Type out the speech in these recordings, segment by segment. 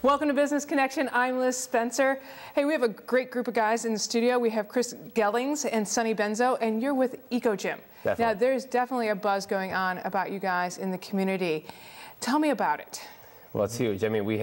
Welcome to Business Connection. I'm Liz Spencer. Hey, we have a great group of guys in the studio. We have Chris and Sonny Benzo, and you're with Eco Gym. Definitely. Now, there's definitely a buzz going on about you guys in the community. Tell me about it. Well, it's huge. I mean, we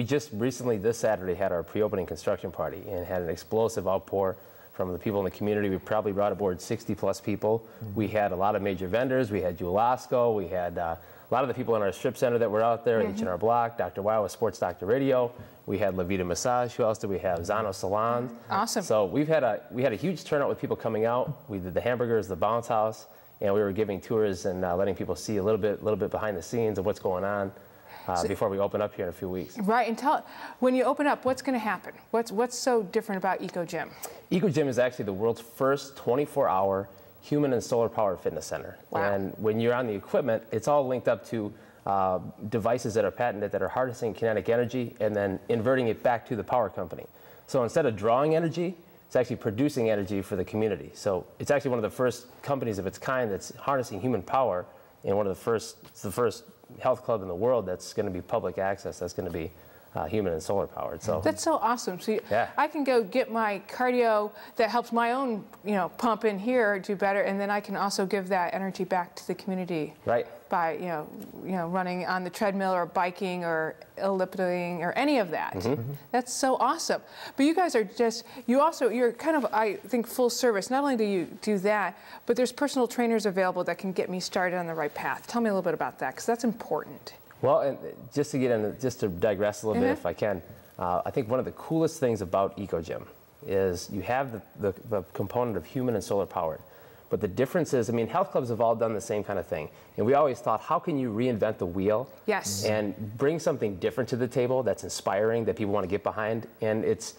just recently this Saturday had our pre-opening construction party and had an explosive outpour from the people in the community. We probably brought aboard 60 plus people. We had a lot of major vendors. We had Julasco. We had a lot of the people in our strip center that were out there, H&R Block, Dr. Weil with Sports Doctor Radio. We had La Vida Massage. Who else did we have? Zano Salons. Awesome. So we had a huge turnout with people coming out. We did the hamburgers, the bounce house, and we were giving tours and letting people see a little bit behind the scenes of what's going on before we open up here in a few weeks. Right, and when you open up, what's going to happen? What's so different about Eco Gym? Eco Gym is actually the world's first 24-hour human and solar powered fitness center. Wow. And when you're on the equipment, it's all linked up to devices that are patented that are harnessing kinetic energy and then inverting it back to the power company. So instead of drawing energy, it's actually producing energy for the community. So it's actually one of the first companies of its kind that's harnessing human power, and it's the first health club in the world that's going to be public access, that's going to be human and solar powered. So that's so awesome. So yeah. I can go get my cardio that helps my own, pump in here do better, and then I can also give that energy back to the community. Right. By running on the treadmill or biking or ellipting or any of that. That's so awesome. But you guys are you're kind of, I think, full service. Not only do you do that, but there's personal trainers available that can get me started on the right path. Tell me a little bit about that, because that's important. Well, and just to digress a little bit, if I can, I think one of the coolest things about Eco Gym is you have the component of human and solar powered. But the difference is, I mean, health clubs have all done the same kind of thing. And we always thought, how can you reinvent the wheel? Yes. And bring something different to the table that's inspiring, that people want to get behind. And it's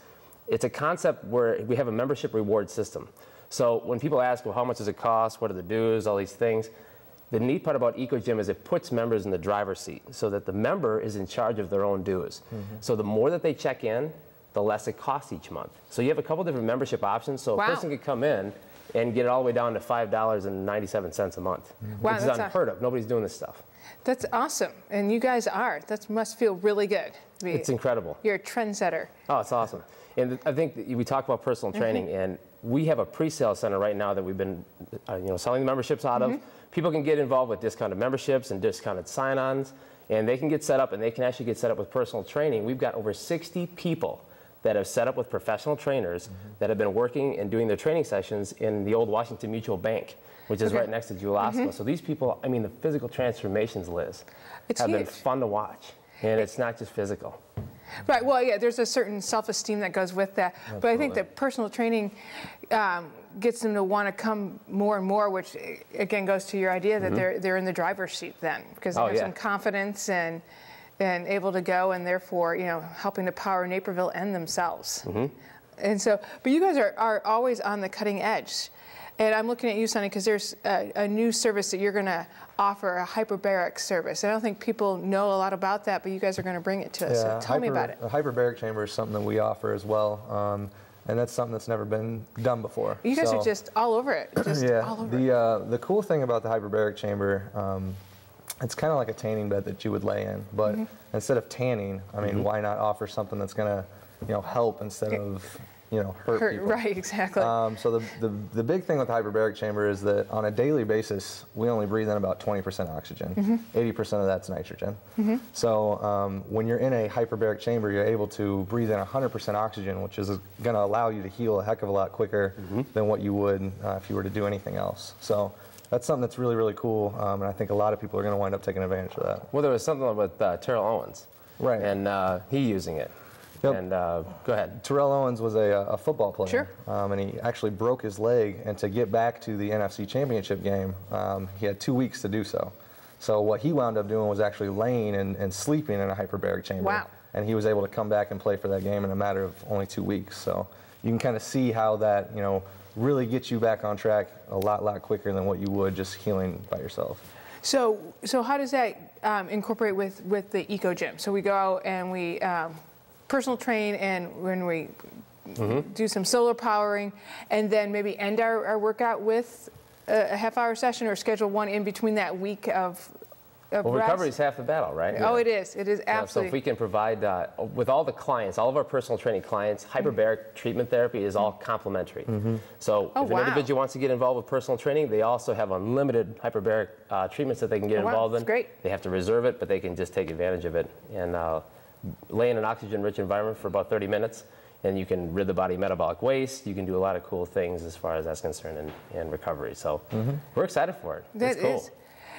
a concept where we have a membership reward system. So when people ask, well, how much does it cost? What are the dues? All these things. The neat part about Eco Gym is it puts members in the driver's seat so that the member is in charge of their own dues. So the more that they check in, the less it costs each month. So you have a couple different membership options. So a person could come in and get it all the way down to $5.97 a month, wow, which is unheard of. Nobody's doing this stuff. That's awesome, and you guys are. That must feel really good. It's incredible. You're a trendsetter. Oh, it's awesome. And I think that we talk about personal training, and we have a pre-sale center right now that we've been selling the memberships out of. People can get involved with discounted memberships and discounted sign-ons, and they can get set up, and they can actually get set up with personal training. We've got over 60 people that have set up with professional trainers that have been working and doing their training sessions in the old Washington Mutual Bank, which is right next to Julasco. So these people, I mean, the physical transformations, Liz, have been fun to watch. And it's not just physical. Right, well, yeah, there's a certain self-esteem that goes with that. Absolutely. But I think that personal training gets them to want to come more and more, which again goes to your idea that they're in the driver's seat then, because they have some confidence and able to go, and therefore, helping to power Naperville and themselves. And so, but you guys are always on the cutting edge. And I'm looking at you, Sonny, because there's a new service that you're going to offer, a hyperbaric service. I don't think people know a lot about that, but you guys are going to bring it to us. So tell me about it. A hyperbaric chamber is something that we offer as well. And that's something that's never been done before. You guys are just all over it. All over it. The cool thing about the hyperbaric chamber, it's kind of like a tanning bed that you would lay in, but instead of tanning, I mean, why not offer something that's going to, help instead of, hurt people? Right, exactly. So the big thing with the hyperbaric chamber is that on a daily basis, we only breathe in about 20% oxygen. 80% of that's nitrogen. So when you're in a hyperbaric chamber, you're able to breathe in 100% oxygen, which is going to allow you to heal a heck of a lot quicker than what you would if you were to do anything else. So that's something that's really, really cool, and I think a lot of people are going to wind up taking advantage of that. Well, there was something with Terrell Owens, right? And he using it. Yep. And go ahead. Terrell Owens was a football player, sure. And he actually broke his leg, and to get back to the NFC Championship game, he had 2 weeks to do so. So what he wound up doing was actually laying and sleeping in a hyperbaric chamber. Wow. And he was able to come back and play for that game in a matter of only 2 weeks. So you can kind of see how that, really gets you back on track a lot quicker than what you would just healing by yourself. So how does that incorporate with the Eco Gym? So we go out and we personal train, and when we do some solar powering, and then maybe end our workout with a half-hour session, or schedule one in between that week of Well, recovery is half the battle, right? Oh, it is. It is absolutely. So if we can provide, with all the clients, all of our personal training clients, hyperbaric treatment therapy is all complimentary. So if an individual wants to get involved with personal training, they also have unlimited hyperbaric treatments that they can get involved in. That's great. They have to reserve it, but they can just take advantage of it and lay in an oxygen-rich environment for about 30 minutes. And you can rid the body of metabolic waste. You can do a lot of cool things as far as that's concerned in recovery. So we're excited for it. That it's cool. is.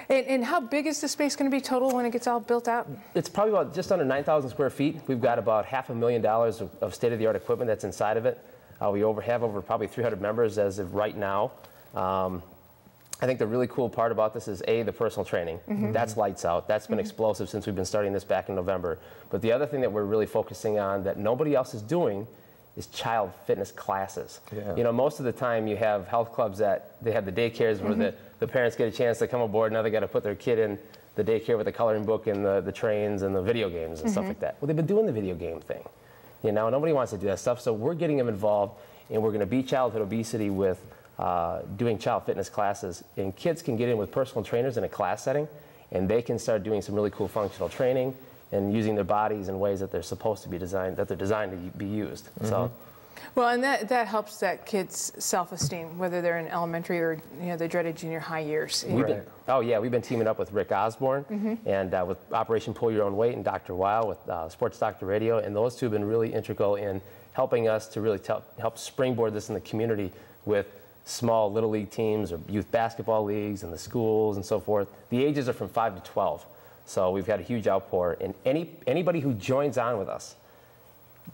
And how big is the space going to be total when it gets all built out? It's probably about just under 9,000 square feet. We've got about $500,000 of state-of-the-art equipment that's inside of it. We have over probably 300 members as of right now. I think the really cool part about this is the personal training. That's lights out. That's been explosive since we've been starting this back in November. But the other thing that we're really focusing on that nobody else is doing is child fitness classes. You know, most of the time you have health clubs that they have the daycares where the parents get a chance to come aboard. Now they got to put their kid in the daycare with the coloring book and the trains and the video games and stuff like that. Well, they've been doing the video game thing. You know, nobody wants to do that stuff. So we're getting them involved, and we're going to beat childhood obesity with doing child fitness classes. And kids can get in with personal trainers in a class setting, and they can start doing some really cool functional training and using their bodies in ways that they're supposed to be designed, that they're designed to be used. So, well, and that helps that kid's self-esteem, whether they're in elementary or the dreaded junior high years. We've been teaming up with Rick Osborne and with Operation Pull Your Own Weight and Dr. Weil with Sports Doctor Radio, and those two have been really integral in helping us to really help springboard this in the community with small little league teams or youth basketball leagues and the schools and so forth. The ages are from 5 to 12. So we've had a huge outpour, and anybody who joins on with us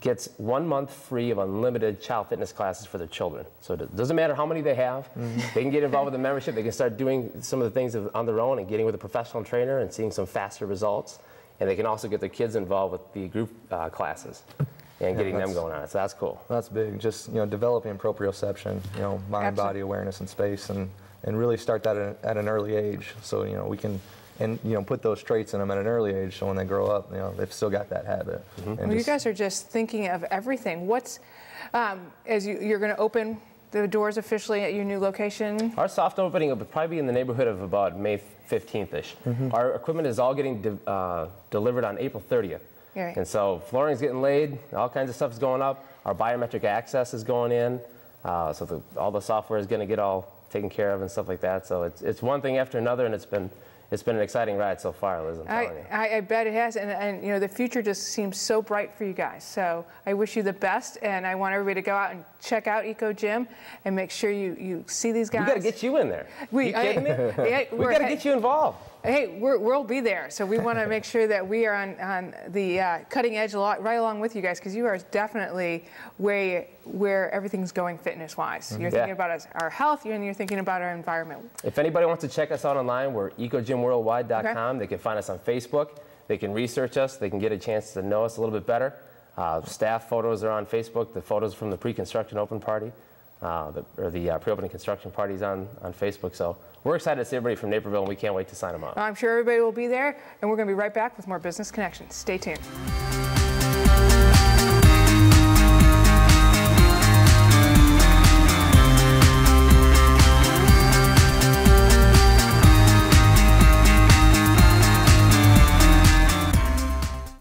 gets 1 month free of unlimited child fitness classes for their children. So it doesn't matter how many they have. They can get involved with the membership. They can start doing some of the things on their own and getting with a professional trainer and seeing some faster results. And they can also get their kids involved with the group classes and getting them going on it. So that's cool. That's big. Just developing proprioception, mind, body awareness, and space, and really start that at an early age. So we can. And put those traits in them at an early age, so when they grow up, they've still got that habit. Well, you guys are just thinking of everything. What's as you're going to open the doors officially at your new location? Our soft opening will probably be in the neighborhood of about May 15th-ish. Our equipment is all getting delivered on April 30th. Right. And so flooring's getting laid, all kinds of stuff is going up. Our biometric access is going in, so all the software is going to get all taken care of and stuff like that. So it's one thing after another, and it's been an exciting ride so far, Liz, I'm telling you. I bet it has, and the future just seems so bright for you guys. So I wish you the best, and I want everybody to go out and check out Eco Gym and make sure you see these guys. We got to get you in there. Are you kidding me? We got to get you involved. Hey, we'll be there. So we want to make sure that we are on the cutting edge right along with you guys, because you are definitely where everything's going fitness-wise. You're thinking about our health, and you're thinking about our environment. If anybody wants to check us out online, we're ecogymworldwide.com. Okay. They can find us on Facebook. They can research us. They can get a chance to know us a little bit better. Staff photos are on Facebook. The photos from the pre-construction open party, the pre-opening construction parties on Facebook. So we're excited to see everybody from Naperville, and we can't wait to sign them up. I'm sure everybody will be there, and we're going to be right back with more Business Connections. Stay tuned.